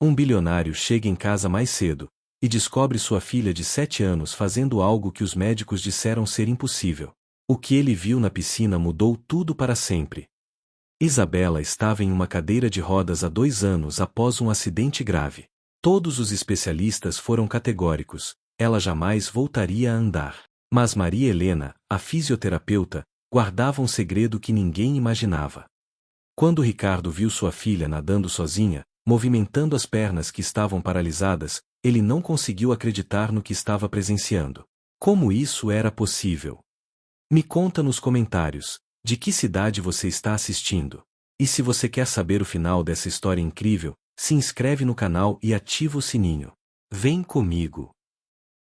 Um bilionário chega em casa mais cedo e descobre sua filha de 7 anos fazendo algo que os médicos disseram ser impossível. O que ele viu na piscina mudou tudo para sempre. Isabela estava em uma cadeira de rodas há 2 anos após um acidente grave. Todos os especialistas foram categóricos: ela jamais voltaria a andar. Mas Maria Helena, a fisioterapeuta, guardava um segredo que ninguém imaginava. Quando Ricardo viu sua filha nadando sozinha, movimentando as pernas que estavam paralisadas, ele não conseguiu acreditar no que estava presenciando. Como isso era possível? Me conta nos comentários, de que cidade você está assistindo? E se você quer saber o final dessa história incrível, se inscreve no canal e ativa o sininho. Vem comigo!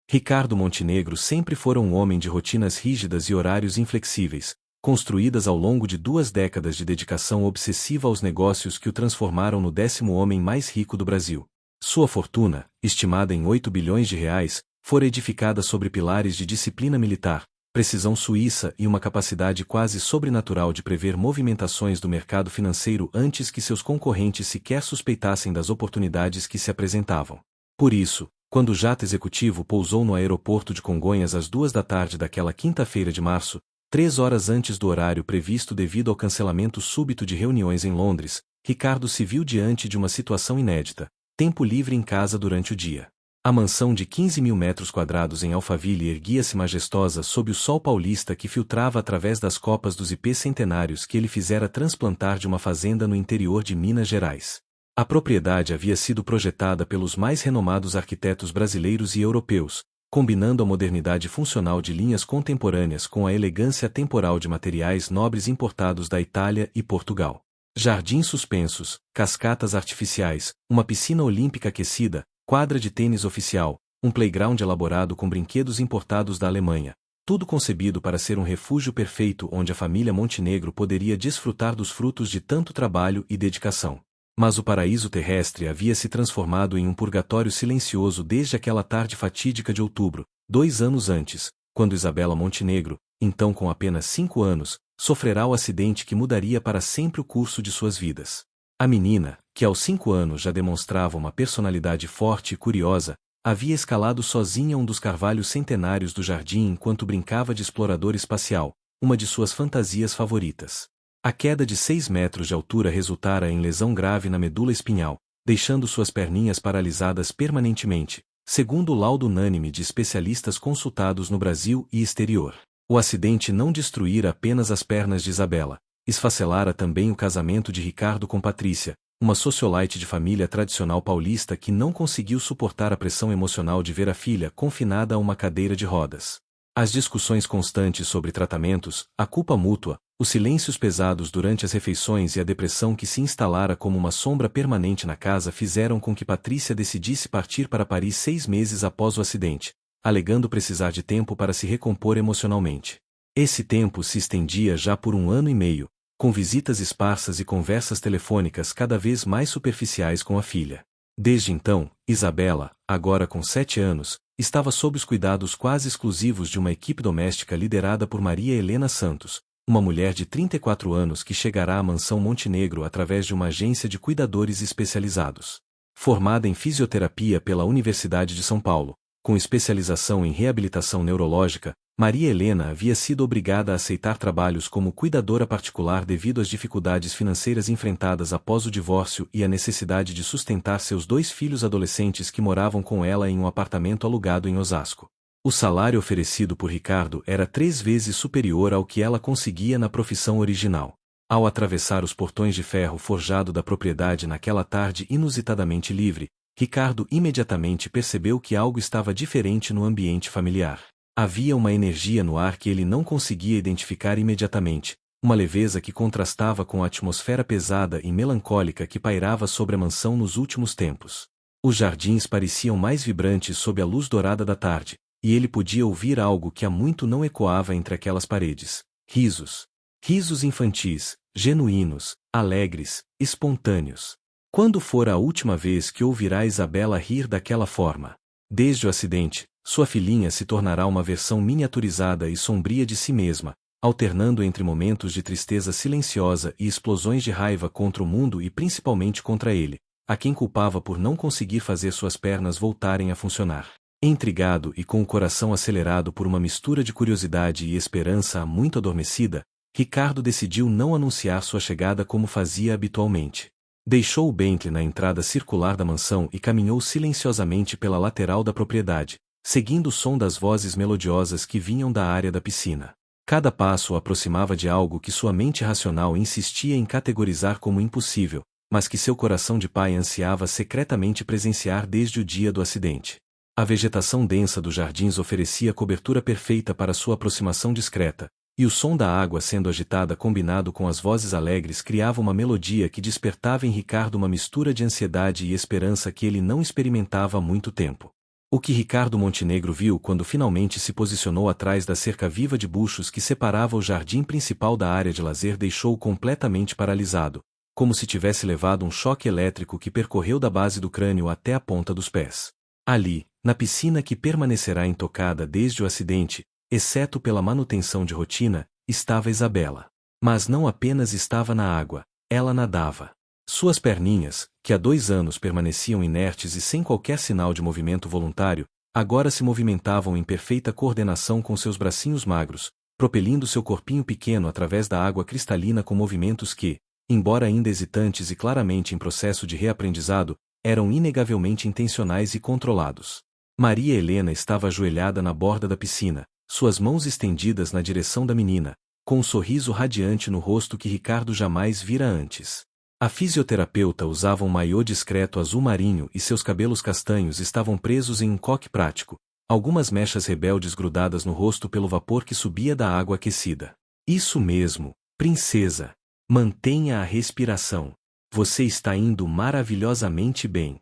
Ricardo Montenegro sempre fora um homem de rotinas rígidas e horários inflexíveis, construídas ao longo de 2 décadas de dedicação obsessiva aos negócios que o transformaram no 10º homem mais rico do Brasil. Sua fortuna, estimada em 8 bilhões de reais, fora edificada sobre pilares de disciplina militar, precisão suíça e uma capacidade quase sobrenatural de prever movimentações do mercado financeiro antes que seus concorrentes sequer suspeitassem das oportunidades que se apresentavam. Por isso, quando o jato executivo pousou no aeroporto de Congonhas às 2 da tarde daquela quinta-feira de março, 3 horas antes do horário previsto devido ao cancelamento súbito de reuniões em Londres, Ricardo se viu diante de uma situação inédita: tempo livre em casa durante o dia. A mansão de 15.000 metros quadrados em Alphaville erguia-se majestosa sob o sol paulista que filtrava através das copas dos ipês centenários que ele fizera transplantar de uma fazenda no interior de Minas Gerais. A propriedade havia sido projetada pelos mais renomados arquitetos brasileiros e europeus, combinando a modernidade funcional de linhas contemporâneas com a elegância temporal de materiais nobres importados da Itália e Portugal. Jardins suspensos, cascatas artificiais, uma piscina olímpica aquecida, quadra de tênis oficial, um playground elaborado com brinquedos importados da Alemanha, tudo concebido para ser um refúgio perfeito onde a família Montenegro poderia desfrutar dos frutos de tanto trabalho e dedicação. Mas o paraíso terrestre havia se transformado em um purgatório silencioso desde aquela tarde fatídica de outubro, 2 anos antes, quando Isabela Montenegro, então com apenas 5 anos, sofrerá o acidente que mudaria para sempre o curso de suas vidas. A menina, que aos 5 anos já demonstrava uma personalidade forte e curiosa, havia escalado sozinha um dos carvalhos centenários do jardim enquanto brincava de explorador espacial, uma de suas fantasias favoritas. A queda de 6 metros de altura resultara em lesão grave na medula espinhal, deixando suas perninhas paralisadas permanentemente, segundo o laudo unânime de especialistas consultados no Brasil e exterior. O acidente não destruíra apenas as pernas de Isabela, esfacelara também o casamento de Ricardo com Patrícia, uma socialite de família tradicional paulista que não conseguiu suportar a pressão emocional de ver a filha confinada a uma cadeira de rodas. As discussões constantes sobre tratamentos, a culpa mútua, os silêncios pesados durante as refeições e a depressão que se instalara como uma sombra permanente na casa fizeram com que Patrícia decidisse partir para Paris 6 meses após o acidente, alegando precisar de tempo para se recompor emocionalmente. Esse tempo se estendia já por 1 ano e meio, com visitas esparsas e conversas telefônicas cada vez mais superficiais com a filha. Desde então, Isabela, agora com 7 anos, estava sob os cuidados quase exclusivos de uma equipe doméstica liderada por Maria Helena Santos, uma mulher de 34 anos que chegará à mansão Montenegro através de uma agência de cuidadores especializados. Formada em fisioterapia pela Universidade de São Paulo, com especialização em reabilitação neurológica, Maria Helena havia sido obrigada a aceitar trabalhos como cuidadora particular devido às dificuldades financeiras enfrentadas após o divórcio e a necessidade de sustentar seus 2 filhos adolescentes que moravam com ela em um apartamento alugado em Osasco. O salário oferecido por Ricardo era 3 vezes superior ao que ela conseguia na profissão original. Ao atravessar os portões de ferro forjado da propriedade naquela tarde inusitadamente livre, Ricardo imediatamente percebeu que algo estava diferente no ambiente familiar. Havia uma energia no ar que ele não conseguia identificar imediatamente, uma leveza que contrastava com a atmosfera pesada e melancólica que pairava sobre a mansão nos últimos tempos. Os jardins pareciam mais vibrantes sob a luz dourada da tarde, e ele podia ouvir algo que há muito não ecoava entre aquelas paredes: risos. Risos infantis, genuínos, alegres, espontâneos. Quando fora a última vez que ouvirá Isabela rir daquela forma? Desde o acidente, sua filhinha se tornará uma versão miniaturizada e sombria de si mesma, alternando entre momentos de tristeza silenciosa e explosões de raiva contra o mundo e principalmente contra ele, a quem culpava por não conseguir fazer suas pernas voltarem a funcionar. Intrigado e com o coração acelerado por uma mistura de curiosidade e esperança muito adormecida, Ricardo decidiu não anunciar sua chegada como fazia habitualmente. Deixou o Bentley na entrada circular da mansão e caminhou silenciosamente pela lateral da propriedade, seguindo o som das vozes melodiosas que vinham da área da piscina. Cada passo o aproximava de algo que sua mente racional insistia em categorizar como impossível, mas que seu coração de pai ansiava secretamente presenciar desde o dia do acidente. A vegetação densa dos jardins oferecia cobertura perfeita para sua aproximação discreta, e o som da água sendo agitada combinado com as vozes alegres criava uma melodia que despertava em Ricardo uma mistura de ansiedade e esperança que ele não experimentava há muito tempo. O que Ricardo Montenegro viu quando finalmente se posicionou atrás da cerca viva de buchos que separava o jardim principal da área de lazer deixou-o completamente paralisado, como se tivesse levado um choque elétrico que percorreu da base do crânio até a ponta dos pés. Ali, na piscina que permanecerá intocada desde o acidente, exceto pela manutenção de rotina, estava Isabela. Mas não apenas estava na água, ela nadava. Suas perninhas, que há 2 anos permaneciam inertes e sem qualquer sinal de movimento voluntário, agora se movimentavam em perfeita coordenação com seus bracinhos magros, propelindo seu corpinho pequeno através da água cristalina com movimentos que, embora ainda hesitantes e claramente em processo de reaprendizado, eram inegavelmente intencionais e controlados. Maria Helena estava ajoelhada na borda da piscina, suas mãos estendidas na direção da menina, com um sorriso radiante no rosto que Ricardo jamais vira antes. A fisioterapeuta usava um maiô discreto azul marinho e seus cabelos castanhos estavam presos em um coque prático, algumas mechas rebeldes grudadas no rosto pelo vapor que subia da água aquecida. Isso mesmo, princesa. Mantenha a respiração. Você está indo maravilhosamente bem.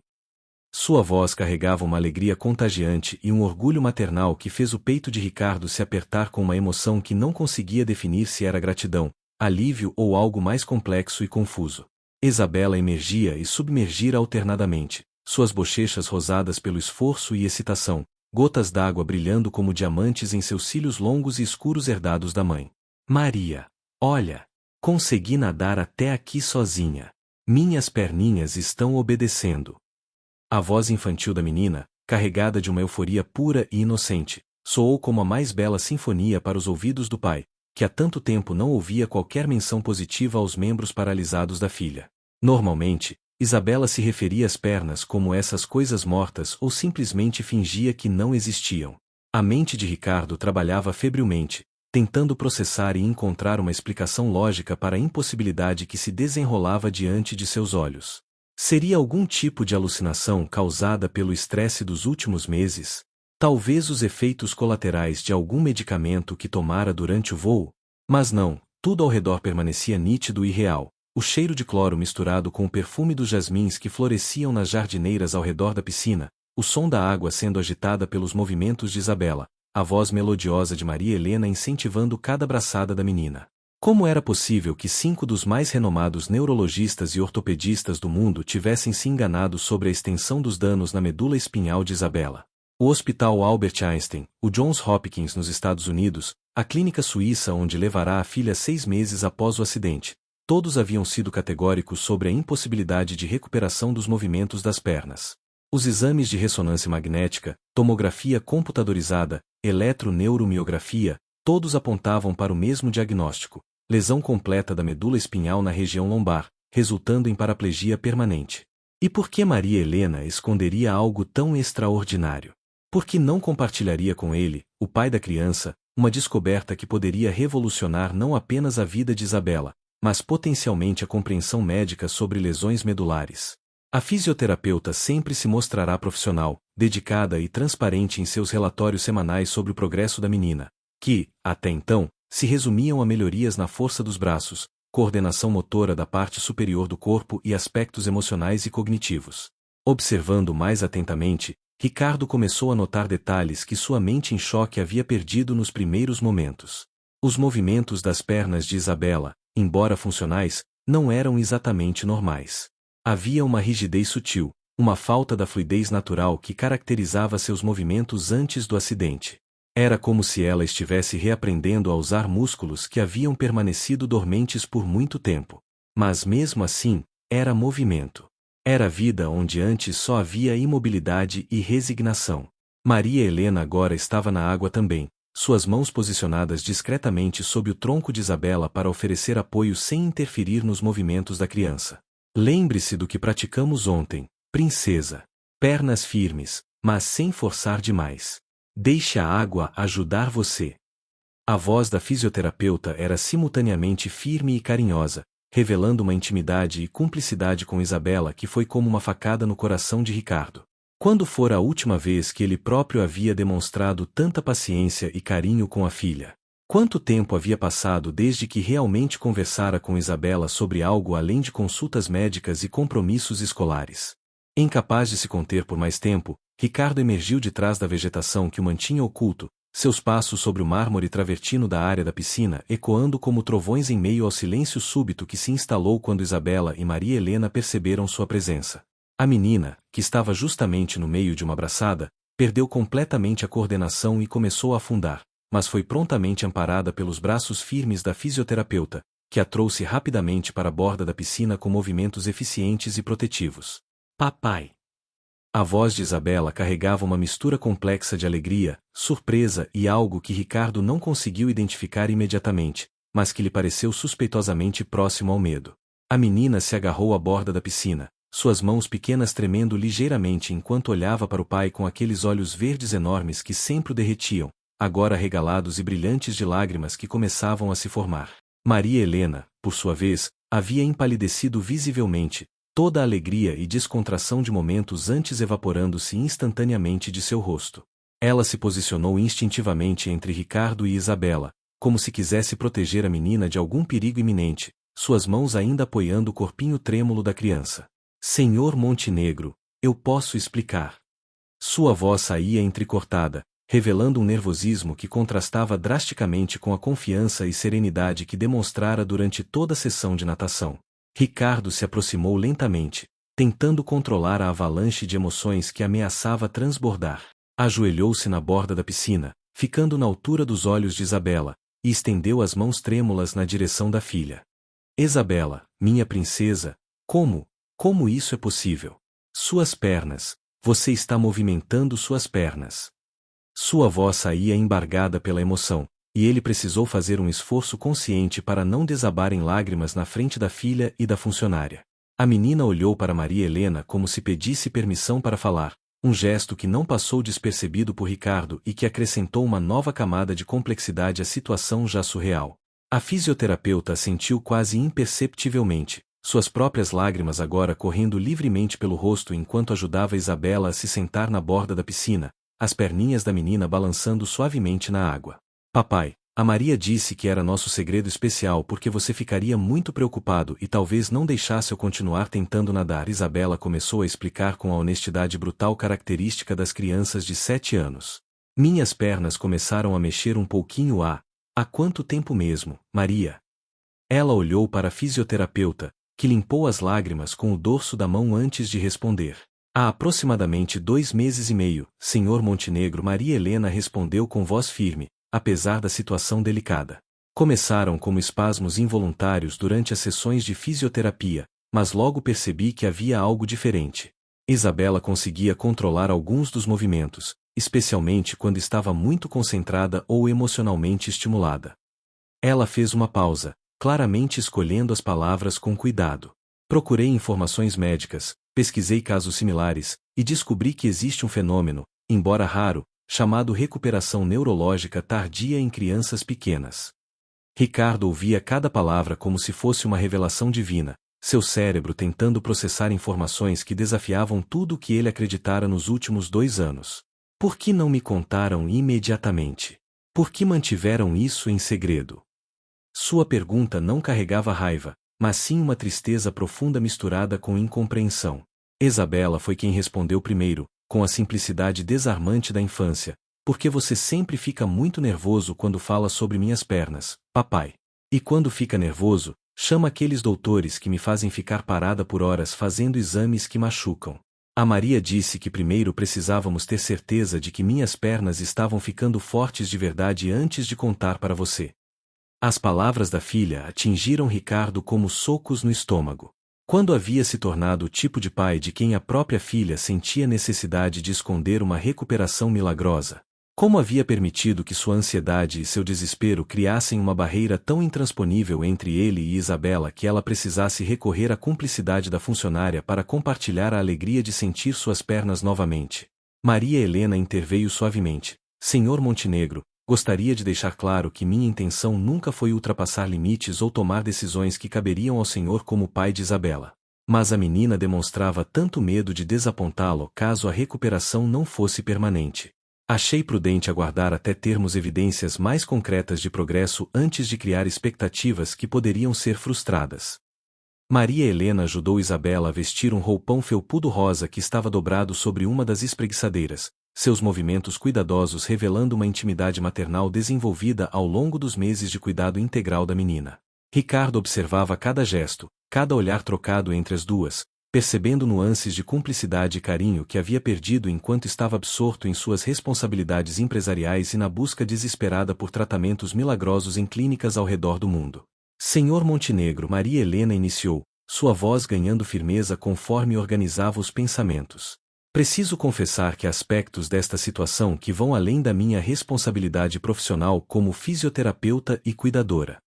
Sua voz carregava uma alegria contagiante e um orgulho maternal que fez o peito de Ricardo se apertar com uma emoção que não conseguia definir se era gratidão, alívio ou algo mais complexo e confuso. Isabela emergia e submergira alternadamente, suas bochechas rosadas pelo esforço e excitação, gotas d'água brilhando como diamantes em seus cílios longos e escuros herdados da mãe. Maria, olha, consegui nadar até aqui sozinha. Minhas perninhas estão obedecendo. A voz infantil da menina, carregada de uma euforia pura e inocente, soou como a mais bela sinfonia para os ouvidos do pai, que há tanto tempo não ouvia qualquer menção positiva aos membros paralisados da filha. Normalmente, Isabela se referia às pernas como essas coisas mortas ou simplesmente fingia que não existiam. A mente de Ricardo trabalhava febrilmente, tentando processar e encontrar uma explicação lógica para a impossibilidade que se desenrolava diante de seus olhos. Seria algum tipo de alucinação causada pelo estresse dos últimos meses? Talvez os efeitos colaterais de algum medicamento que tomara durante o voo? Mas não, tudo ao redor permanecia nítido e real. O cheiro de cloro misturado com o perfume dos jasmins que floresciam nas jardineiras ao redor da piscina, o som da água sendo agitada pelos movimentos de Isabela, a voz melodiosa de Maria Helena incentivando cada braçada da menina. Como era possível que 5 dos mais renomados neurologistas e ortopedistas do mundo tivessem se enganado sobre a extensão dos danos na medula espinhal de Isabela? O Hospital Albert Einstein, o Johns Hopkins nos Estados Unidos, a clínica suíça onde levará a filha 6 meses após o acidente, todos haviam sido categóricos sobre a impossibilidade de recuperação dos movimentos das pernas. Os exames de ressonância magnética, tomografia computadorizada, eletroneuromiografia, todos apontavam para o mesmo diagnóstico: lesão completa da medula espinhal na região lombar, resultando em paraplegia permanente. E por que Maria Helena esconderia algo tão extraordinário? Por que não compartilharia com ele, o pai da criança, uma descoberta que poderia revolucionar não apenas a vida de Isabela, mas potencialmente a compreensão médica sobre lesões medulares? A fisioterapeuta sempre se mostrará profissional, dedicada e transparente em seus relatórios semanais sobre o progresso da menina, que, até então, se resumiam a melhorias na força dos braços, coordenação motora da parte superior do corpo e aspectos emocionais e cognitivos. Observando mais atentamente, Ricardo começou a notar detalhes que sua mente em choque havia perdido nos primeiros momentos. Os movimentos das pernas de Isabela, embora funcionais, não eram exatamente normais. Havia uma rigidez sutil, uma falta da fluidez natural que caracterizava seus movimentos antes do acidente. Era como se ela estivesse reaprendendo a usar músculos que haviam permanecido dormentes por muito tempo. Mas mesmo assim, era movimento. Era vida onde antes só havia imobilidade e resignação. Maria Helena agora estava na água também, suas mãos posicionadas discretamente sob o tronco de Isabela para oferecer apoio sem interferir nos movimentos da criança. Lembre-se do que praticamos ontem, princesa. Pernas firmes, mas sem forçar demais. Deixe a água ajudar você. A voz da fisioterapeuta era simultaneamente firme e carinhosa, revelando uma intimidade e cumplicidade com Isabela que foi como uma facada no coração de Ricardo. Quando fora a última vez que ele próprio havia demonstrado tanta paciência e carinho com a filha? Quanto tempo havia passado desde que realmente conversara com Isabela sobre algo além de consultas médicas e compromissos escolares? Incapaz de se conter por mais tempo, Ricardo emergiu de trás da vegetação que o mantinha oculto, seus passos sobre o mármore travertino da área da piscina ecoando como trovões em meio ao silêncio súbito que se instalou quando Isabela e Maria Helena perceberam sua presença. A menina, que estava justamente no meio de uma braçada, perdeu completamente a coordenação e começou a afundar, mas foi prontamente amparada pelos braços firmes da fisioterapeuta, que a trouxe rapidamente para a borda da piscina com movimentos eficientes e protetivos. Papai! A voz de Isabela carregava uma mistura complexa de alegria, surpresa e algo que Ricardo não conseguiu identificar imediatamente, mas que lhe pareceu suspeitosamente próximo ao medo. A menina se agarrou à borda da piscina, suas mãos pequenas tremendo ligeiramente enquanto olhava para o pai com aqueles olhos verdes enormes que sempre o derretiam, agora regalados e brilhantes de lágrimas que começavam a se formar. Maria Helena, por sua vez, havia empalidecido visivelmente, toda a alegria e descontração de momentos antes evaporando-se instantaneamente de seu rosto. Ela se posicionou instintivamente entre Ricardo e Isabela, como se quisesse proteger a menina de algum perigo iminente, suas mãos ainda apoiando o corpinho trêmulo da criança. Senhor Montenegro, eu posso explicar. Sua voz saía entrecortada, revelando um nervosismo que contrastava drasticamente com a confiança e serenidade que demonstrara durante toda a sessão de natação. Ricardo se aproximou lentamente, tentando controlar a avalanche de emoções que ameaçava transbordar. Ajoelhou-se na borda da piscina, ficando na altura dos olhos de Isabela, e estendeu as mãos trêmulas na direção da filha. Isabela, minha princesa, como isso é possível? Suas pernas, você está movimentando suas pernas. Sua voz saía embargada pela emoção, e ele precisou fazer um esforço consciente para não desabar em lágrimas na frente da filha e da funcionária. A menina olhou para Maria Helena como se pedisse permissão para falar, um gesto que não passou despercebido por Ricardo e que acrescentou uma nova camada de complexidade à situação já surreal. A fisioterapeuta assentiu quase imperceptivelmente, suas próprias lágrimas agora correndo livremente pelo rosto enquanto ajudava Isabela a se sentar na borda da piscina, as perninhas da menina balançando suavemente na água. Papai, a Maria disse que era nosso segredo especial porque você ficaria muito preocupado e talvez não deixasse eu continuar tentando nadar. Isabela começou a explicar com a honestidade brutal característica das crianças de 7 anos. Minhas pernas começaram a mexer um pouquinho há quanto tempo mesmo, Maria? Ela olhou para a fisioterapeuta, que limpou as lágrimas com o dorso da mão antes de responder. Há aproximadamente 2 meses e meio, Senhor Montenegro. Maria Helena respondeu com voz firme, apesar da situação delicada. Começaram como espasmos involuntários durante as sessões de fisioterapia, mas logo percebi que havia algo diferente. Isabela conseguia controlar alguns dos movimentos, especialmente quando estava muito concentrada ou emocionalmente estimulada. Ela fez uma pausa, claramente escolhendo as palavras com cuidado. Procurei informações médicas, pesquisei casos similares, e descobri que existe um fenômeno, embora raro, chamado recuperação neurológica tardia em crianças pequenas. Ricardo ouvia cada palavra como se fosse uma revelação divina, seu cérebro tentando processar informações que desafiavam tudo o que ele acreditara nos últimos 2 anos. Por que não me contaram imediatamente? Por que mantiveram isso em segredo? Sua pergunta não carregava raiva, mas sim uma tristeza profunda misturada com incompreensão. Isabela foi quem respondeu primeiro, com a simplicidade desarmante da infância. Porque você sempre fica muito nervoso quando fala sobre minhas pernas, papai. E quando fica nervoso, chama aqueles doutores que me fazem ficar parada por horas fazendo exames que machucam. A Maria disse que primeiro precisávamos ter certeza de que minhas pernas estavam ficando fortes de verdade antes de contar para você. As palavras da filha atingiram Ricardo como socos no estômago. Quando havia se tornado o tipo de pai de quem a própria filha sentia necessidade de esconder uma recuperação milagrosa? Como havia permitido que sua ansiedade e seu desespero criassem uma barreira tão intransponível entre ele e Isabela que ela precisasse recorrer à cumplicidade da funcionária para compartilhar a alegria de sentir suas pernas novamente? Maria Helena interveio suavemente. Senhor Montenegro, gostaria de deixar claro que minha intenção nunca foi ultrapassar limites ou tomar decisões que caberiam ao senhor como pai de Isabela. Mas a menina demonstrava tanto medo de desapontá-lo caso a recuperação não fosse permanente. Achei prudente aguardar até termos evidências mais concretas de progresso antes de criar expectativas que poderiam ser frustradas. Maria Helena ajudou Isabela a vestir um roupão felpudo rosa que estava dobrado sobre uma das espreguiçadeiras, seus movimentos cuidadosos revelando uma intimidade maternal desenvolvida ao longo dos meses de cuidado integral da menina. Ricardo observava cada gesto, cada olhar trocado entre as duas, percebendo nuances de cumplicidade e carinho que havia perdido enquanto estava absorto em suas responsabilidades empresariais e na busca desesperada por tratamentos milagrosos em clínicas ao redor do mundo. Senhor Montenegro, Maria Helena iniciou, sua voz ganhando firmeza conforme organizava os pensamentos. Preciso confessar que há aspectos desta situação que vão além da minha responsabilidade profissional como fisioterapeuta e cuidadora.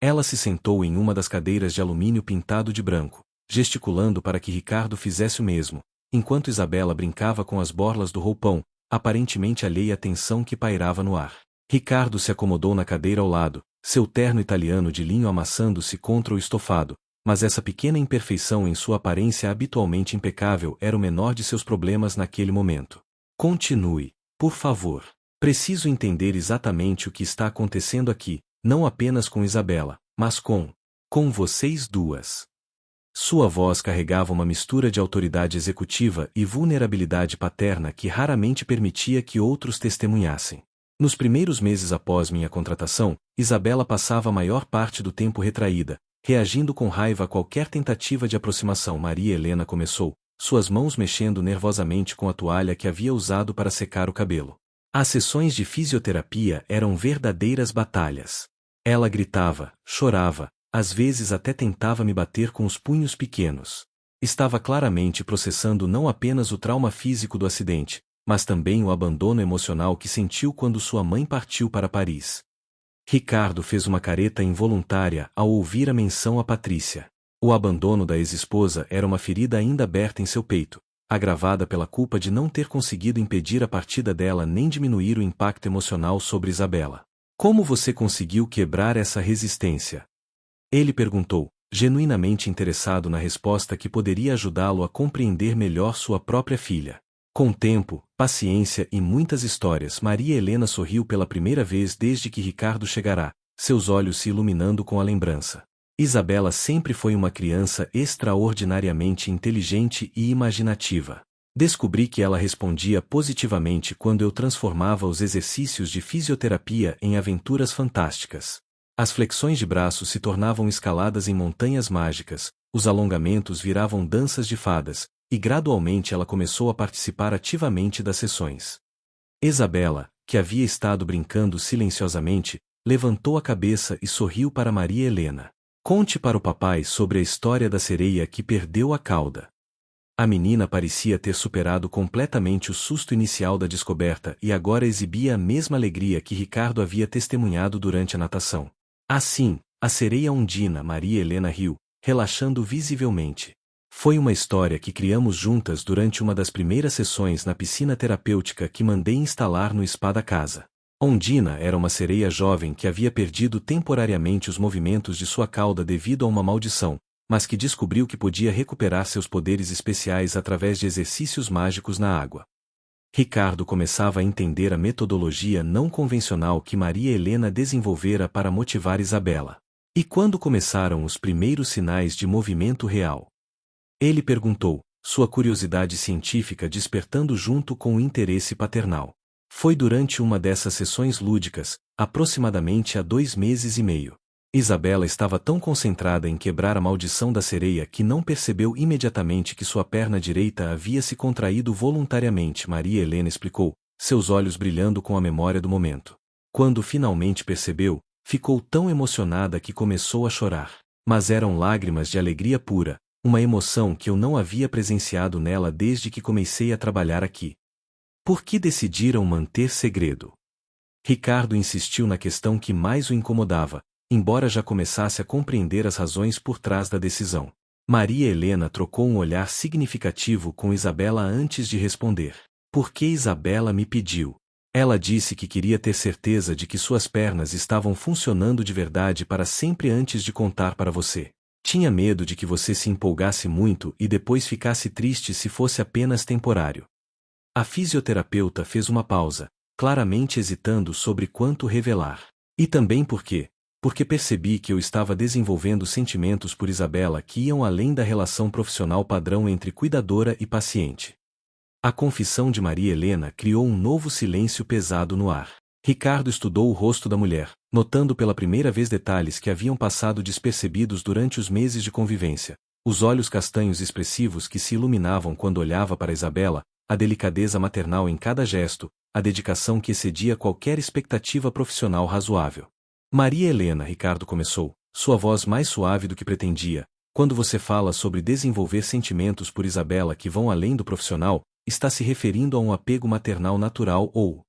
Ela se sentou em uma das cadeiras de alumínio pintado de branco, gesticulando para que Ricardo fizesse o mesmo, enquanto Isabela brincava com as borlas do roupão, aparentemente alheia à tensão que pairava no ar. Ricardo se acomodou na cadeira ao lado, seu terno italiano de linho amassando-se contra o estofado, mas essa pequena imperfeição em sua aparência habitualmente impecável era o menor de seus problemas naquele momento. Continue, por favor. Preciso entender exatamente o que está acontecendo aqui, não apenas com Isabela, mas com vocês duas. Sua voz carregava uma mistura de autoridade executiva e vulnerabilidade paterna que raramente permitia que outros testemunhassem. Nos primeiros meses após minha contratação, Isabela passava a maior parte do tempo retraída, reagindo com raiva a qualquer tentativa de aproximação. Maria Helena começou, suas mãos mexendo nervosamente com a toalha que havia usado para secar o cabelo. As sessões de fisioterapia eram verdadeiras batalhas. Ela gritava, chorava, às vezes até tentava me bater com os punhos pequenos. Estava claramente processando não apenas o trauma físico do acidente, mas também o abandono emocional que sentiu quando sua mãe partiu para Paris. Ricardo fez uma careta involuntária ao ouvir a menção a Patrícia. O abandono da ex-esposa era uma ferida ainda aberta em seu peito, agravada pela culpa de não ter conseguido impedir a partida dela nem diminuir o impacto emocional sobre Isabela. Como você conseguiu quebrar essa resistência? Ele perguntou, genuinamente interessado na resposta que poderia ajudá-lo a compreender melhor sua própria filha. Com tempo, paciência e muitas histórias, Maria Helena sorriu pela primeira vez desde que Ricardo chegará, seus olhos se iluminando com a lembrança. Isabela sempre foi uma criança extraordinariamente inteligente e imaginativa. Descobri que ela respondia positivamente quando eu transformava os exercícios de fisioterapia em aventuras fantásticas. As flexões de braços se tornavam escaladas em montanhas mágicas, os alongamentos viravam danças de fadas, e gradualmente ela começou a participar ativamente das sessões. Isabela, que havia estado brincando silenciosamente, levantou a cabeça e sorriu para Maria Helena. Conte para o papai sobre a história da sereia que perdeu a cauda. A menina parecia ter superado completamente o susto inicial da descoberta e agora exibia a mesma alegria que Ricardo havia testemunhado durante a natação. Assim, a sereia Undina. Maria Helena riu, relaxando visivelmente. Foi uma história que criamos juntas durante uma das primeiras sessões na piscina terapêutica que mandei instalar no spa da casa. Ondina era uma sereia jovem que havia perdido temporariamente os movimentos de sua cauda devido a uma maldição, mas que descobriu que podia recuperar seus poderes especiais através de exercícios mágicos na água. Ricardo começava a entender a metodologia não convencional que Maria Helena desenvolvera para motivar Isabela. E quando começaram os primeiros sinais de movimento real? Ele perguntou, sua curiosidade científica despertando junto com o interesse paternal. Foi durante uma dessas sessões lúdicas, aproximadamente há 2 meses e meio. Isabela estava tão concentrada em quebrar a maldição da sereia que não percebeu imediatamente que sua perna direita havia se contraído voluntariamente. Maria Helena explicou, seus olhos brilhando com a memória do momento. Quando finalmente percebeu, ficou tão emocionada que começou a chorar. Mas eram lágrimas de alegria pura, uma emoção que eu não havia presenciado nela desde que comecei a trabalhar aqui. Por que decidiram manter segredo? Ricardo insistiu na questão que mais o incomodava, embora já começasse a compreender as razões por trás da decisão. Maria Helena trocou um olhar significativo com Isabela antes de responder. Por que Isabela me pediu? Ela disse que queria ter certeza de que suas pernas estavam funcionando de verdade para sempre antes de contar para você. Tinha medo de que você se empolgasse muito e depois ficasse triste se fosse apenas temporário. A fisioterapeuta fez uma pausa, claramente hesitando sobre quanto revelar. E também porque percebi que eu estava desenvolvendo sentimentos por Isabela que iam além da relação profissional padrão entre cuidadora e paciente. A confissão de Maria Helena criou um novo silêncio pesado no ar. Ricardo estudou o rosto da mulher, notando pela primeira vez detalhes que haviam passado despercebidos durante os meses de convivência. Os olhos castanhos expressivos que se iluminavam quando olhava para Isabela, a delicadeza maternal em cada gesto, a dedicação que excedia qualquer expectativa profissional razoável. Maria Helena, Ricardo começou, sua voz mais suave do que pretendia. Quando você fala sobre desenvolver sentimentos por Isabela que vão além do profissional, está se referindo a um apego maternal natural ou...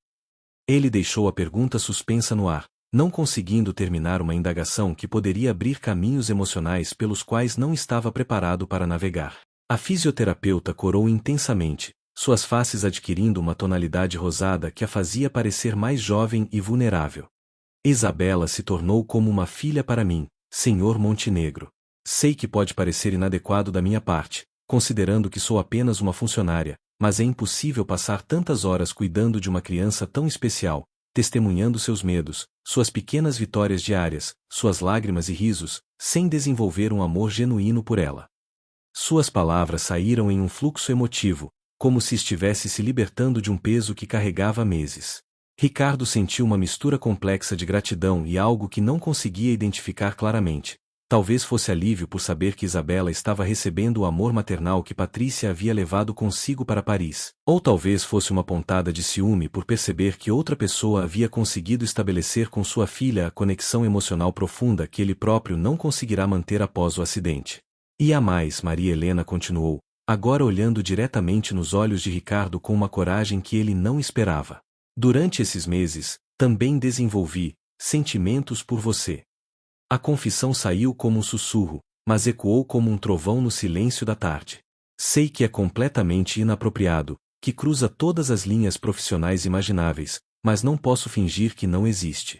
Ele deixou a pergunta suspensa no ar, não conseguindo terminar uma indagação que poderia abrir caminhos emocionais pelos quais não estava preparado para navegar. A fisioterapeuta corou intensamente, suas faces adquirindo uma tonalidade rosada que a fazia parecer mais jovem e vulnerável. Isabela se tornou como uma filha para mim, Senhor Montenegro. Sei que pode parecer inadequado da minha parte, considerando que sou apenas uma funcionária, mas é impossível passar tantas horas cuidando de uma criança tão especial, testemunhando seus medos, suas pequenas vitórias diárias, suas lágrimas e risos, sem desenvolver um amor genuíno por ela. Suas palavras saíram em um fluxo emotivo, como se estivesse se libertando de um peso que carregava há meses. Ricardo sentiu uma mistura complexa de gratidão e algo que não conseguia identificar claramente. Talvez fosse alívio por saber que Isabela estava recebendo o amor maternal que Patrícia havia levado consigo para Paris. Ou talvez fosse uma pontada de ciúme por perceber que outra pessoa havia conseguido estabelecer com sua filha a conexão emocional profunda que ele próprio não conseguirá manter após o acidente. E a mais, Maria Helena continuou, agora olhando diretamente nos olhos de Ricardo com uma coragem que ele não esperava. Durante esses meses, também desenvolvi sentimentos por você. A confissão saiu como um sussurro, mas ecoou como um trovão no silêncio da tarde. Sei que é completamente inapropriado, que cruza todas as linhas profissionais imagináveis, mas não posso fingir que não existe.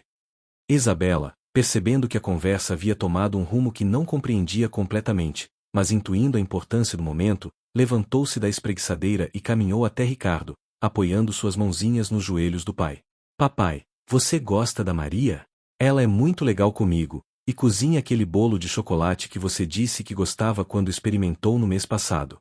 Isabela, percebendo que a conversa havia tomado um rumo que não compreendia completamente, mas intuindo a importância do momento, levantou-se da espreguiçadeira e caminhou até Ricardo, apoiando suas mãozinhas nos joelhos do pai. Papai, você gosta da Maria? Ela é muito legal comigo. E cozinha aquele bolo de chocolate que você disse que gostava quando experimentou no mês passado.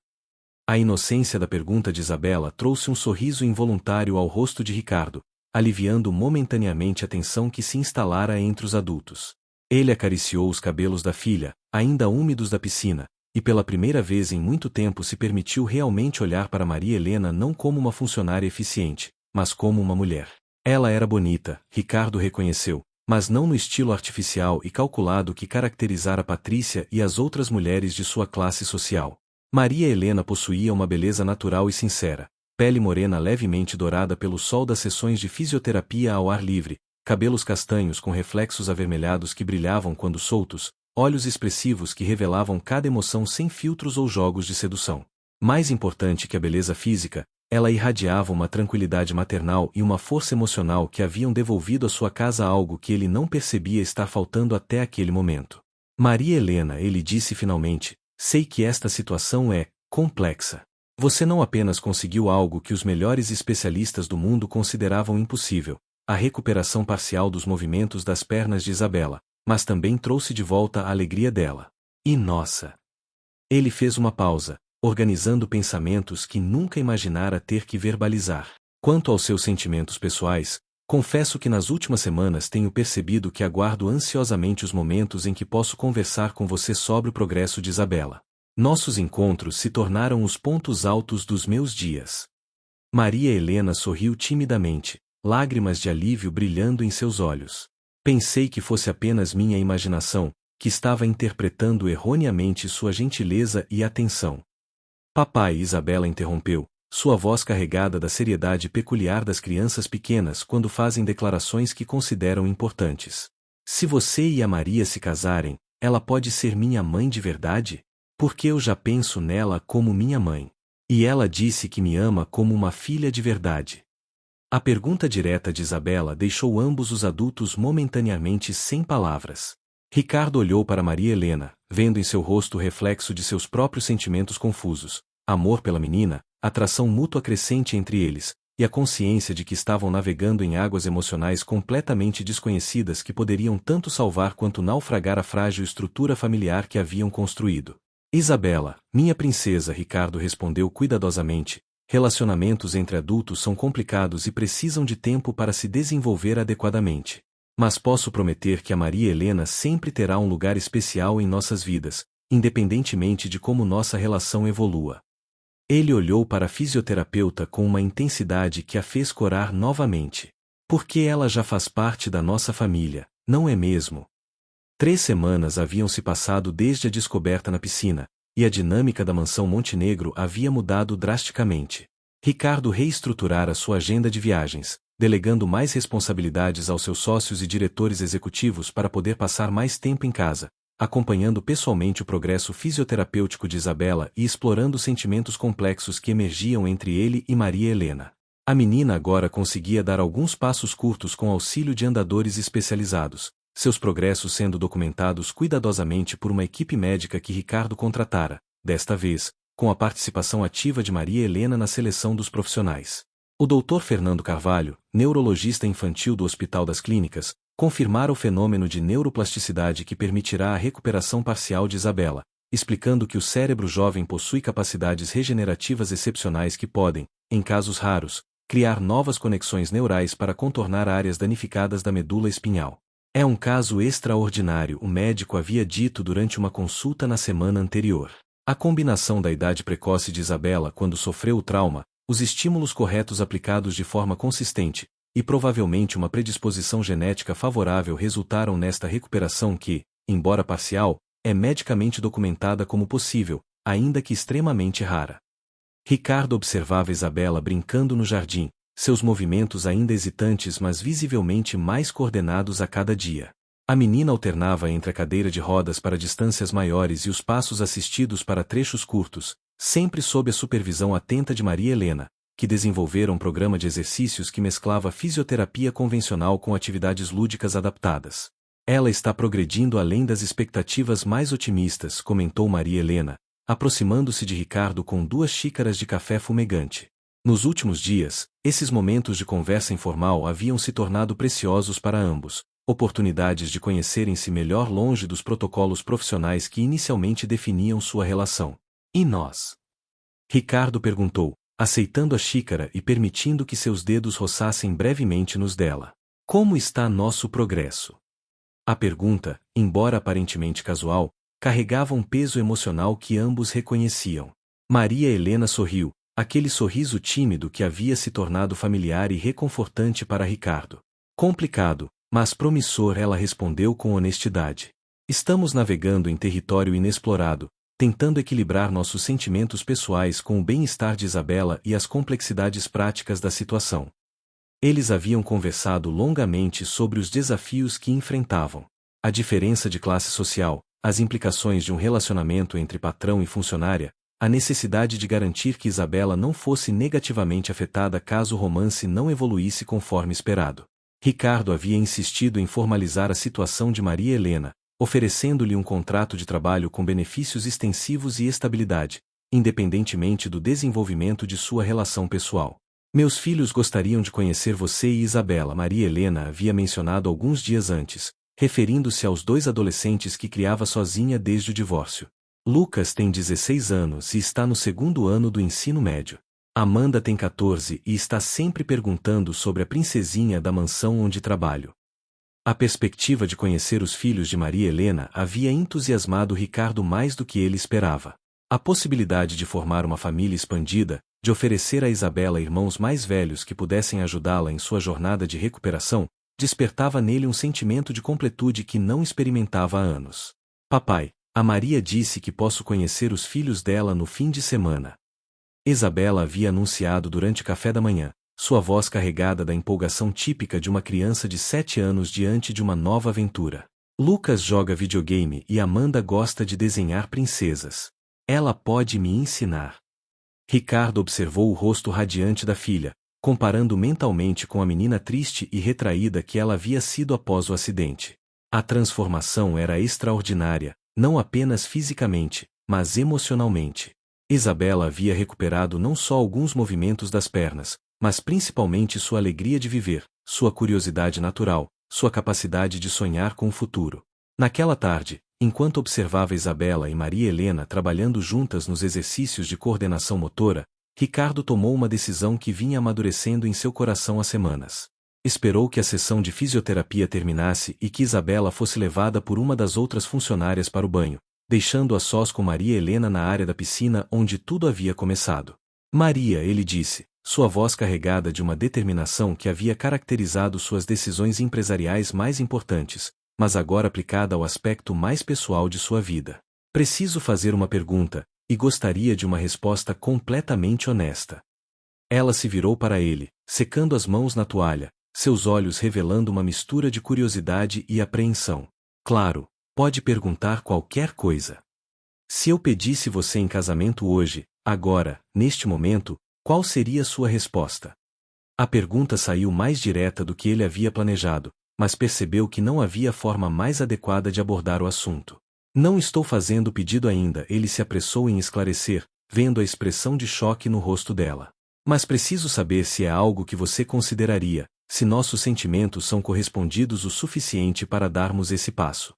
A inocência da pergunta de Isabela trouxe um sorriso involuntário ao rosto de Ricardo, aliviando momentaneamente a tensão que se instalara entre os adultos. Ele acariciou os cabelos da filha, ainda úmidos da piscina, e pela primeira vez em muito tempo se permitiu realmente olhar para Maria Helena não como uma funcionária eficiente, mas como uma mulher. Ela era bonita, Ricardo reconheceu, mas não no estilo artificial e calculado que caracterizara Patrícia e as outras mulheres de sua classe social. Maria Helena possuía uma beleza natural e sincera, pele morena levemente dourada pelo sol das sessões de fisioterapia ao ar livre, cabelos castanhos com reflexos avermelhados que brilhavam quando soltos, olhos expressivos que revelavam cada emoção sem filtros ou jogos de sedução. Mais importante que a beleza física, ela irradiava uma tranquilidade maternal e uma força emocional que haviam devolvido à sua casa algo que ele não percebia estar faltando até aquele momento. Maria Helena, ele disse finalmente, sei que esta situação é complexa. Você não apenas conseguiu algo que os melhores especialistas do mundo consideravam impossível, a recuperação parcial dos movimentos das pernas de Isabela, mas também trouxe de volta a alegria dela. E nossa! Ele fez uma pausa, organizando pensamentos que nunca imaginara ter que verbalizar. Quanto aos seus sentimentos pessoais, confesso que nas últimas semanas tenho percebido que aguardo ansiosamente os momentos em que posso conversar com você sobre o progresso de Isabela. Nossos encontros se tornaram os pontos altos dos meus dias. Maria Helena sorriu timidamente, lágrimas de alívio brilhando em seus olhos. Pensei que fosse apenas minha imaginação, que estava interpretando erroneamente sua gentileza e atenção. Papai, Isabela interrompeu, sua voz carregada da seriedade peculiar das crianças pequenas quando fazem declarações que consideram importantes. Se você e a Maria se casarem, ela pode ser minha mãe de verdade? Porque eu já penso nela como minha mãe. E ela disse que me ama como uma filha de verdade. A pergunta direta de Isabela deixou ambos os adultos momentaneamente sem palavras. Ricardo olhou para Maria Helena, vendo em seu rosto o reflexo de seus próprios sentimentos confusos, amor pela menina, atração mútua crescente entre eles, e a consciência de que estavam navegando em águas emocionais completamente desconhecidas que poderiam tanto salvar quanto naufragar a frágil estrutura familiar que haviam construído. Isabela, minha princesa, Ricardo respondeu cuidadosamente, relacionamentos entre adultos são complicados e precisam de tempo para se desenvolver adequadamente. Mas posso prometer que a Maria Helena sempre terá um lugar especial em nossas vidas, independentemente de como nossa relação evolua. Ele olhou para a fisioterapeuta com uma intensidade que a fez corar novamente. Porque ela já faz parte da nossa família, não é mesmo? 3 semanas haviam se passado desde a descoberta na piscina, e a dinâmica da mansão Montenegro havia mudado drasticamente. Ricardo reestruturara sua agenda de viagens, delegando mais responsabilidades aos seus sócios e diretores executivos para poder passar mais tempo em casa, acompanhando pessoalmente o progresso fisioterapêutico de Isabela e explorando os sentimentos complexos que emergiam entre ele e Maria Helena. A menina agora conseguia dar alguns passos curtos com auxílio de andadores especializados, seus progressos sendo documentados cuidadosamente por uma equipe médica que Ricardo contratara, desta vez, com a participação ativa de Maria Helena na seleção dos profissionais. O Dr. Fernando Carvalho, neurologista infantil do Hospital das Clínicas, confirmara o fenômeno de neuroplasticidade que permitirá a recuperação parcial de Isabela, explicando que o cérebro jovem possui capacidades regenerativas excepcionais que podem, em casos raros, criar novas conexões neurais para contornar áreas danificadas da medula espinhal. É um caso extraordinário, o médico havia dito durante uma consulta na semana anterior. A combinação da idade precoce de Isabela quando sofreu o trauma, os estímulos corretos aplicados de forma consistente, e provavelmente uma predisposição genética favorável resultaram nesta recuperação que, embora parcial, é medicamente documentada como possível, ainda que extremamente rara. Ricardo observava Isabela brincando no jardim, seus movimentos ainda hesitantes mas visivelmente mais coordenados a cada dia. A menina alternava entre a cadeira de rodas para distâncias maiores e os passos assistidos para trechos curtos, sempre sob a supervisão atenta de Maria Helena, que desenvolveram um programa de exercícios que mesclava fisioterapia convencional com atividades lúdicas adaptadas. Ela está progredindo além das expectativas mais otimistas, comentou Maria Helena, aproximando-se de Ricardo com 2 xícaras de café fumegante. Nos últimos dias, esses momentos de conversa informal haviam se tornado preciosos para ambos, oportunidades de conhecerem-se melhor longe dos protocolos profissionais que inicialmente definiam sua relação. E nós? Ricardo perguntou, aceitando a xícara e permitindo que seus dedos roçassem brevemente nos dela. Como está nosso progresso? A pergunta, embora aparentemente casual, carregava um peso emocional que ambos reconheciam. Maria Helena sorriu, aquele sorriso tímido que havia se tornado familiar e reconfortante para Ricardo. Complicado, mas promissor, ela respondeu com honestidade. Estamos navegando em território inexplorado, tentando equilibrar nossos sentimentos pessoais com o bem-estar de Isabela e as complexidades práticas da situação. Eles haviam conversado longamente sobre os desafios que enfrentavam. A diferença de classe social, as implicações de um relacionamento entre patrão e funcionária, a necessidade de garantir que Isabela não fosse negativamente afetada caso o romance não evoluísse conforme esperado. Ricardo havia insistido em formalizar a situação de Maria Helena, oferecendo-lhe um contrato de trabalho com benefícios extensivos e estabilidade, independentemente do desenvolvimento de sua relação pessoal. Meus filhos gostariam de conhecer você e Isabela, Maria Helena havia mencionado alguns dias antes, referindo-se aos 2 adolescentes que criava sozinha desde o divórcio. Lucas tem 16 anos e está no 2º ano do ensino médio. Amanda tem 14 e está sempre perguntando sobre a princesinha da mansão onde trabalho. A perspectiva de conhecer os filhos de Maria Helena havia entusiasmado Ricardo mais do que ele esperava. A possibilidade de formar uma família expandida, de oferecer a Isabela irmãos mais velhos que pudessem ajudá-la em sua jornada de recuperação, despertava nele um sentimento de completude que não experimentava há anos. Papai, a Maria disse que posso conhecer os filhos dela no fim de semana. Isabela havia anunciado durante o café da manhã, sua voz carregada da empolgação típica de uma criança de 7 anos diante de uma nova aventura. Lucas joga videogame e Amanda gosta de desenhar princesas. Ela pode me ensinar. Ricardo observou o rosto radiante da filha, comparando mentalmente com a menina triste e retraída que ela havia sido após o acidente. A transformação era extraordinária, não apenas fisicamente, mas emocionalmente. Isabela havia recuperado não só alguns movimentos das pernas, mas principalmente sua alegria de viver, sua curiosidade natural, sua capacidade de sonhar com o futuro. Naquela tarde, enquanto observava Isabela e Maria Helena trabalhando juntas nos exercícios de coordenação motora, Ricardo tomou uma decisão que vinha amadurecendo em seu coração há semanas. Esperou que a sessão de fisioterapia terminasse e que Isabela fosse levada por uma das outras funcionárias para o banho, deixando a sós com Maria Helena na área da piscina onde tudo havia começado. Maria, ele disse, sua voz carregada de uma determinação que havia caracterizado suas decisões empresariais mais importantes, mas agora aplicada ao aspecto mais pessoal de sua vida. Preciso fazer uma pergunta, e gostaria de uma resposta completamente honesta. Ela se virou para ele, secando as mãos na toalha, seus olhos revelando uma mistura de curiosidade e apreensão. Claro, pode perguntar qualquer coisa. Se eu pedisse você em casamento hoje, agora, neste momento, qual seria sua resposta? A pergunta saiu mais direta do que ele havia planejado, mas percebeu que não havia forma mais adequada de abordar o assunto. Não estou fazendo o pedido ainda, ele se apressou em esclarecer, vendo a expressão de choque no rosto dela. Mas preciso saber se é algo que você consideraria, se nossos sentimentos são correspondidos o suficiente para darmos esse passo.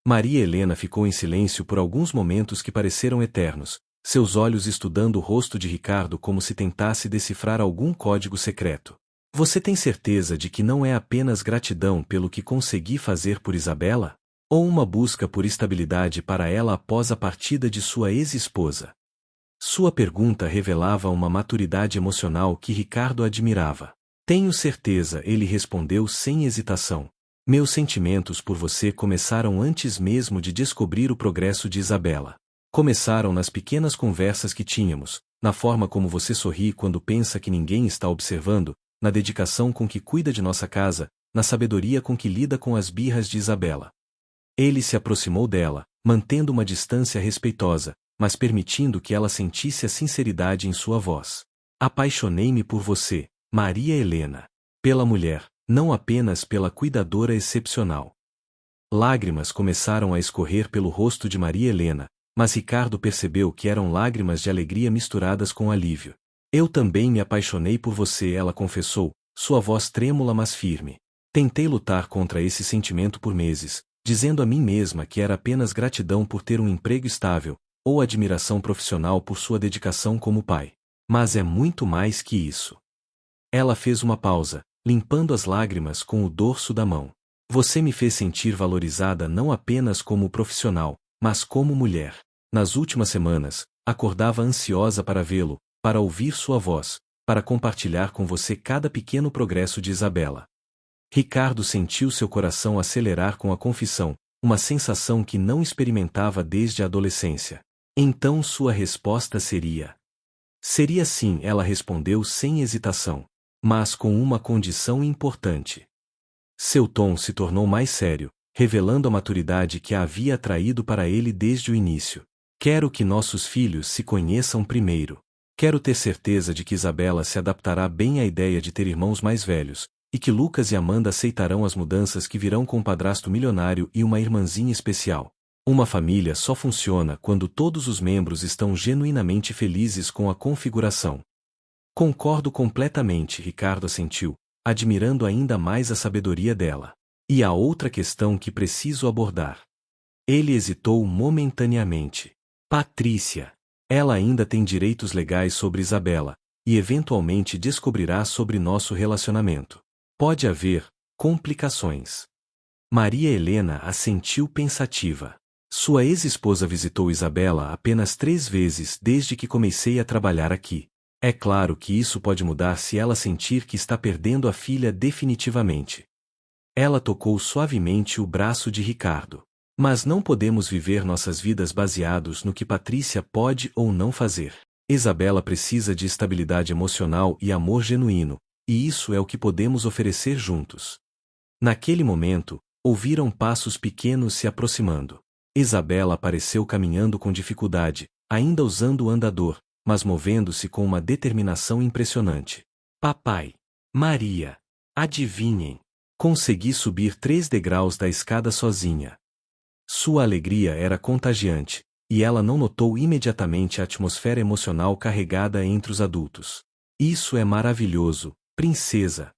Maria Helena ficou em silêncio por alguns momentos que pareceram eternos, seus olhos estudando o rosto de Ricardo como se tentasse decifrar algum código secreto. Você tem certeza de que não é apenas gratidão pelo que consegui fazer por Isabela? Ou uma busca por estabilidade para ela após a partida de sua ex-esposa? Sua pergunta revelava uma maturidade emocional que Ricardo admirava. Tenho certeza, ele respondeu sem hesitação. Meus sentimentos por você começaram antes mesmo de descobrir o progresso de Isabela. Começaram nas pequenas conversas que tínhamos, na forma como você sorri quando pensa que ninguém está observando, na dedicação com que cuida de nossa casa, na sabedoria com que lida com as birras de Isabela. Ele se aproximou dela, mantendo uma distância respeitosa, mas permitindo que ela sentisse a sinceridade em sua voz. Apaixonei-me por você, Maria Helena. Pela mulher, não apenas pela cuidadora excepcional. Lágrimas começaram a escorrer pelo rosto de Maria Helena, mas Ricardo percebeu que eram lágrimas de alegria misturadas com alívio. Eu também me apaixonei por você, ela confessou, sua voz trêmula mas firme. Tentei lutar contra esse sentimento por meses, dizendo a mim mesma que era apenas gratidão por ter um emprego estável, ou admiração profissional por sua dedicação como pai. Mas é muito mais que isso. Ela fez uma pausa, limpando as lágrimas com o dorso da mão. Você me fez sentir valorizada não apenas como profissional, mas como mulher. Nas últimas semanas, acordava ansiosa para vê-lo, para ouvir sua voz, para compartilhar com você cada pequeno progresso de Isabela. Ricardo sentiu seu coração acelerar com a confissão, uma sensação que não experimentava desde a adolescência. Então sua resposta seria? Seria sim, ela respondeu sem hesitação. Mas com uma condição importante. Seu tom se tornou mais sério, revelando a maturidade que a havia atraído para ele desde o início. Quero que nossos filhos se conheçam primeiro. Quero ter certeza de que Isabela se adaptará bem à ideia de ter irmãos mais velhos, e que Lucas e Amanda aceitarão as mudanças que virão com um padrasto milionário e uma irmãzinha especial. Uma família só funciona quando todos os membros estão genuinamente felizes com a configuração. Concordo completamente, Ricardo assentiu, admirando ainda mais a sabedoria dela. E há outra questão que preciso abordar. Ele hesitou momentaneamente. Patrícia. Ela ainda tem direitos legais sobre Isabela, e eventualmente descobrirá sobre nosso relacionamento. Pode haver complicações. Maria Helena assentiu pensativa. Sua ex-esposa visitou Isabela apenas 3 vezes desde que comecei a trabalhar aqui. É claro que isso pode mudar se ela sentir que está perdendo a filha definitivamente. Ela tocou suavemente o braço de Ricardo. Mas não podemos viver nossas vidas baseados no que Patrícia pode ou não fazer. Isabela precisa de estabilidade emocional e amor genuíno, e isso é o que podemos oferecer juntos. Naquele momento, ouviram passos pequenos se aproximando. Isabela apareceu caminhando com dificuldade, ainda usando o andador, mas movendo-se com uma determinação impressionante. Papai! Maria! Adivinhem! Consegui subir 3 degraus da escada sozinha. Sua alegria era contagiante, e ela não notou imediatamente a atmosfera emocional carregada entre os adultos. Isso é maravilhoso, princesa!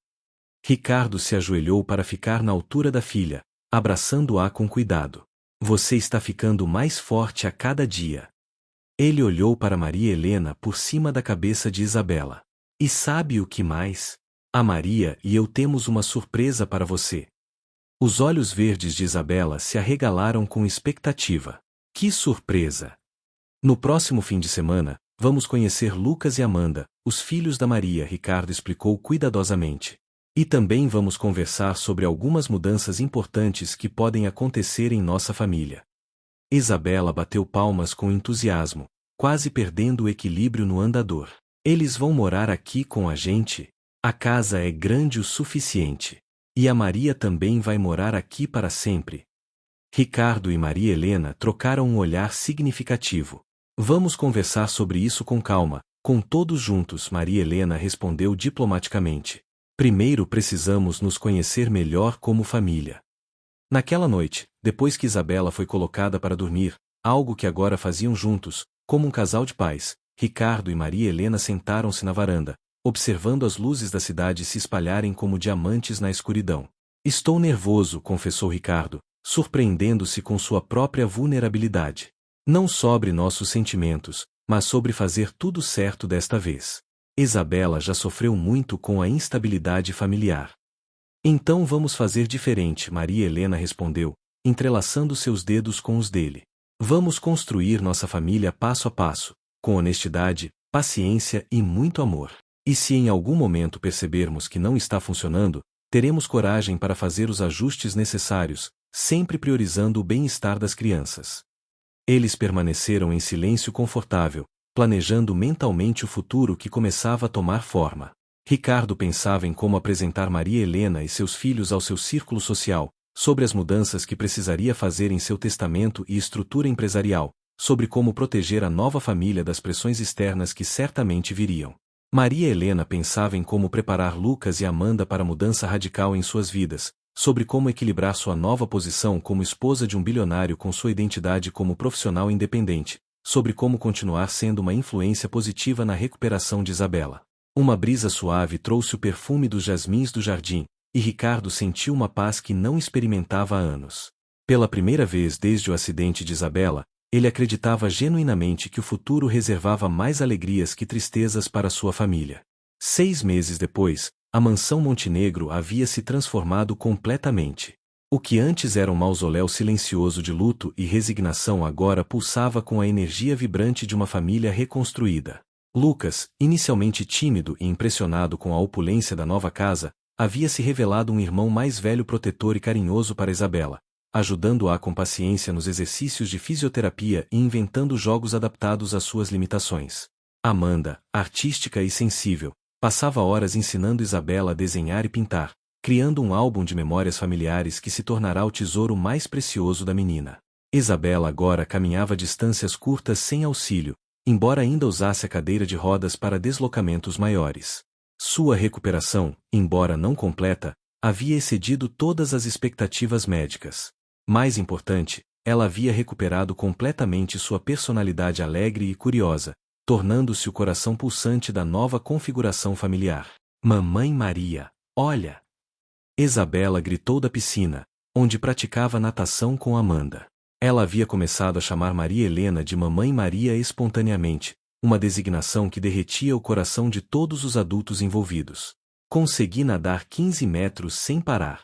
Ricardo se ajoelhou para ficar na altura da filha, abraçando-a com cuidado. Você está ficando mais forte a cada dia. Ele olhou para Maria Helena por cima da cabeça de Isabela. E sabe o que mais? A Maria e eu temos uma surpresa para você. Os olhos verdes de Isabela se arregalaram com expectativa. Que surpresa! No próximo fim de semana, vamos conhecer Lucas e Amanda, os filhos da Maria, Ricardo explicou cuidadosamente. E também vamos conversar sobre algumas mudanças importantes que podem acontecer em nossa família. Isabela bateu palmas com entusiasmo, quase perdendo o equilíbrio no andador. Eles vão morar aqui com a gente? A casa é grande o suficiente. E a Maria também vai morar aqui para sempre. Ricardo e Maria Helena trocaram um olhar significativo. Vamos conversar sobre isso com calma, com todos juntos, Maria Helena respondeu diplomaticamente. Primeiro precisamos nos conhecer melhor como família. Naquela noite, depois que Isabela foi colocada para dormir, algo que agora faziam juntos, como um casal de pais, Ricardo e Maria Helena sentaram-se na varanda, observando as luzes da cidade se espalharem como diamantes na escuridão. Estou nervoso, confessou Ricardo, surpreendendo-se com sua própria vulnerabilidade. Não sobre nossos sentimentos, mas sobre fazer tudo certo desta vez. Isabela já sofreu muito com a instabilidade familiar. Então vamos fazer diferente, Maria Helena respondeu, entrelaçando seus dedos com os dele. Vamos construir nossa família passo a passo, com honestidade, paciência e muito amor. E se em algum momento percebermos que não está funcionando, teremos coragem para fazer os ajustes necessários, sempre priorizando o bem-estar das crianças. Eles permaneceram em silêncio confortável, planejando mentalmente o futuro que começava a tomar forma. Ricardo pensava em como apresentar Maria Helena e seus filhos ao seu círculo social, sobre as mudanças que precisaria fazer em seu testamento e estrutura empresarial, sobre como proteger a nova família das pressões externas que certamente viriam. Maria Helena pensava em como preparar Lucas e Amanda para a mudança radical em suas vidas, sobre como equilibrar sua nova posição como esposa de um bilionário com sua identidade como profissional independente, sobre como continuar sendo uma influência positiva na recuperação de Isabela. Uma brisa suave trouxe o perfume dos jasmins do jardim, e Ricardo sentiu uma paz que não experimentava há anos. Pela primeira vez desde o acidente de Isabela, ele acreditava genuinamente que o futuro reservava mais alegrias que tristezas para sua família. 6 meses depois, a mansão Montenegro havia se transformado completamente. O que antes era um mausoléu silencioso de luto e resignação agora pulsava com a energia vibrante de uma família reconstruída. Lucas, inicialmente tímido e impressionado com a opulência da nova casa, havia se revelado um irmão mais velho, protetor e carinhoso para Isabela, ajudando-a com paciência nos exercícios de fisioterapia e inventando jogos adaptados às suas limitações. Amanda, artística e sensível, passava horas ensinando Isabela a desenhar e pintar, criando um álbum de memórias familiares que se tornará o tesouro mais precioso da menina. Isabela agora caminhava distâncias curtas sem auxílio, embora ainda usasse a cadeira de rodas para deslocamentos maiores. Sua recuperação, embora não completa, havia excedido todas as expectativas médicas. Mais importante, ela havia recuperado completamente sua personalidade alegre e curiosa, tornando-se o coração pulsante da nova configuração familiar. Mamãe Maria, olha! Isabela gritou da piscina, onde praticava natação com Amanda. Ela havia começado a chamar Maria Helena de Mamãe Maria espontaneamente, uma designação que derretia o coração de todos os adultos envolvidos. Consegui nadar 15 metros sem parar.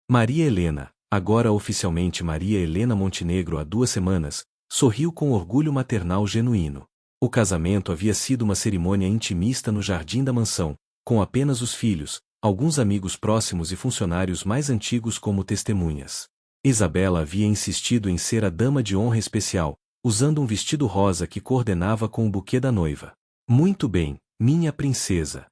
Maria Helena, agora oficialmente Maria Helena Montenegro há 2 semanas, sorriu com orgulho maternal genuíno. O casamento havia sido uma cerimônia intimista no jardim da mansão, com apenas os filhos, alguns amigos próximos e funcionários mais antigos como testemunhas. Isabela havia insistido em ser a dama de honra especial, usando um vestido rosa que coordenava com o buquê da noiva. Muito bem, minha princesa.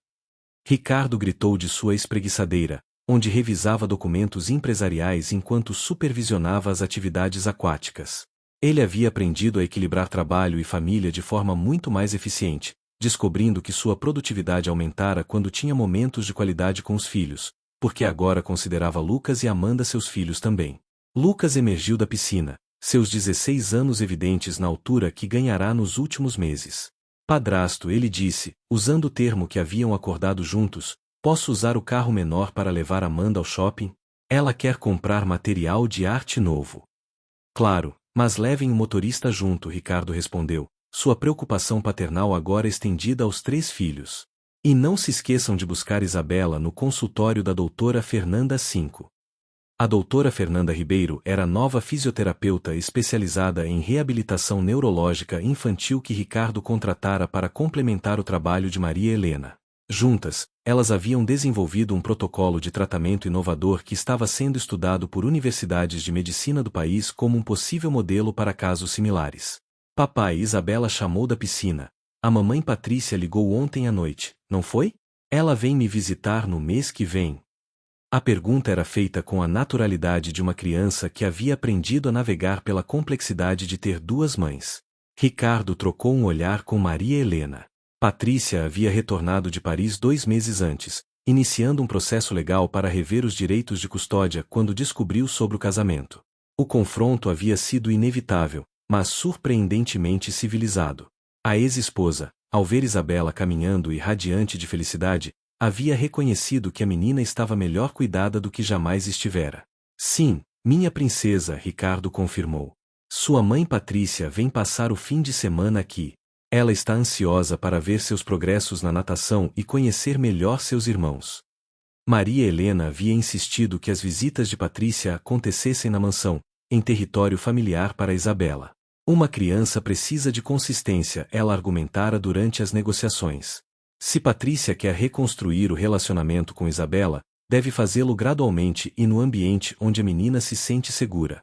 Ricardo gritou de sua espreguiçadeira, onde revisava documentos empresariais enquanto supervisionava as atividades aquáticas. Ele havia aprendido a equilibrar trabalho e família de forma muito mais eficiente, descobrindo que sua produtividade aumentara quando tinha momentos de qualidade com os filhos, porque agora considerava Lucas e Amanda seus filhos também. Lucas emergiu da piscina, seus 16 anos evidentes na altura que ganhará nos últimos meses. Padrasto, ele disse, usando o termo que haviam acordado juntos, posso usar o carro menor para levar Amanda ao shopping? Ela quer comprar material de arte novo. Claro, mas levem o motorista junto, Ricardo respondeu, sua preocupação paternal agora estendida aos 3 filhos. E não se esqueçam de buscar Isabela no consultório da doutora Fernanda V. A doutora Fernanda Ribeiro era a nova fisioterapeuta especializada em reabilitação neurológica infantil que Ricardo contratara para complementar o trabalho de Maria Helena. Juntas, elas haviam desenvolvido um protocolo de tratamento inovador que estava sendo estudado por universidades de medicina do país como um possível modelo para casos similares. Papai, Isabela chamou da piscina. A mamãe Patrícia ligou ontem à noite, não foi? Ela vem me visitar no mês que vem. A pergunta era feita com a naturalidade de uma criança que havia aprendido a navegar pela complexidade de ter 2 mães. Ricardo trocou um olhar com Maria Helena. Patrícia havia retornado de Paris 2 meses antes, iniciando um processo legal para rever os direitos de custódia quando descobriu sobre o casamento. O confronto havia sido inevitável, mas surpreendentemente civilizado. A ex-esposa, ao ver Isabela caminhando e radiante de felicidade, havia reconhecido que a menina estava melhor cuidada do que jamais estivera. Sim, minha princesa, Ricardo confirmou. Sua mãe Patrícia vem passar o fim de semana aqui. Ela está ansiosa para ver seus progressos na natação e conhecer melhor seus irmãos. Maria Helena havia insistido que as visitas de Patrícia acontecessem na mansão, em território familiar para Isabela. Uma criança precisa de consistência, ela argumentara durante as negociações. Se Patrícia quer reconstruir o relacionamento com Isabela, deve fazê-lo gradualmente e no ambiente onde a menina se sente segura.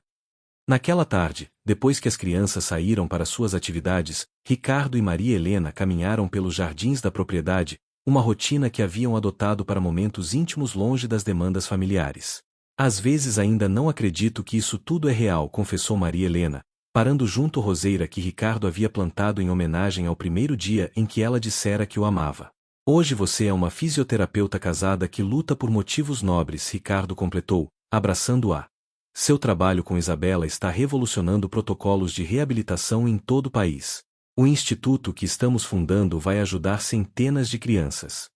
Naquela tarde, depois que as crianças saíram para suas atividades, Ricardo e Maria Helena caminharam pelos jardins da propriedade, uma rotina que haviam adotado para momentos íntimos longe das demandas familiares. Às vezes ainda não acredito que isso tudo é real, confessou Maria Helena, parando junto à roseira que Ricardo havia plantado em homenagem ao primeiro dia em que ela dissera que o amava. Hoje você é uma fisioterapeuta casada que luta por motivos nobres, Ricardo completou, abraçando-a. Seu trabalho com Isabela está revolucionando protocolos de reabilitação em todo o país. O instituto que estamos fundando vai ajudar centenas de crianças.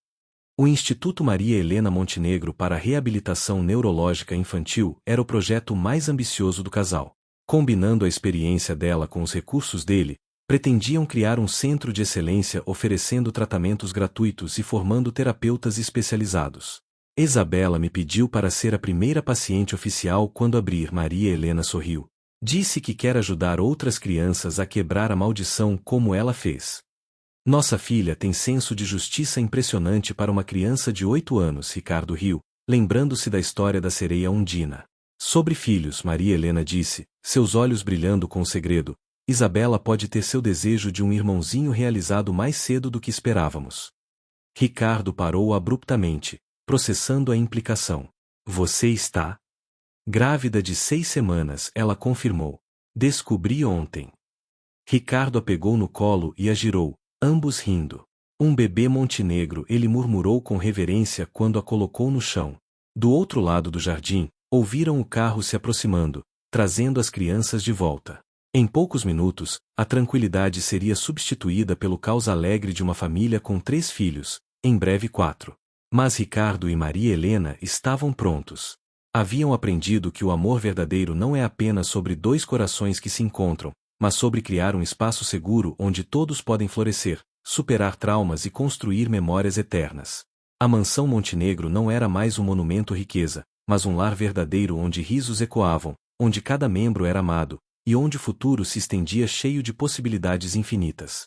O Instituto Maria Helena Montenegro para a Reabilitação Neurológica Infantil era o projeto mais ambicioso do casal. Combinando a experiência dela com os recursos dele, pretendiam criar um centro de excelência oferecendo tratamentos gratuitos e formando terapeutas especializados. Isabela me pediu para ser a primeira paciente oficial quando abrir. Maria Helena sorriu. Disse que quer ajudar outras crianças a quebrar a maldição como ela fez. Nossa filha tem senso de justiça impressionante para uma criança de 8 anos, Ricardo riu, lembrando-se da história da sereia Undina. Sobre filhos, Maria Helena disse, seus olhos brilhando com o segredo, Isabela pode ter seu desejo de um irmãozinho realizado mais cedo do que esperávamos. Ricardo parou abruptamente, processando a implicação. Você está grávida de 6 semanas, ela confirmou. Descobri ontem. Ricardo a pegou no colo e a girou, ambos rindo. Um bebê montenegro, ele murmurou com reverência quando a colocou no chão. Do outro lado do jardim, ouviram o carro se aproximando, trazendo as crianças de volta. Em poucos minutos, a tranquilidade seria substituída pelo caos alegre de uma família com 3 filhos, em breve 4. Mas Ricardo e Maria Helena estavam prontos. Haviam aprendido que o amor verdadeiro não é apenas sobre 2 corações que se encontram, mas sobre criar um espaço seguro onde todos podem florescer, superar traumas e construir memórias eternas. A mansão Montenegro não era mais um monumento à riqueza, mas um lar verdadeiro onde risos ecoavam, onde cada membro era amado, e onde o futuro se estendia cheio de possibilidades infinitas.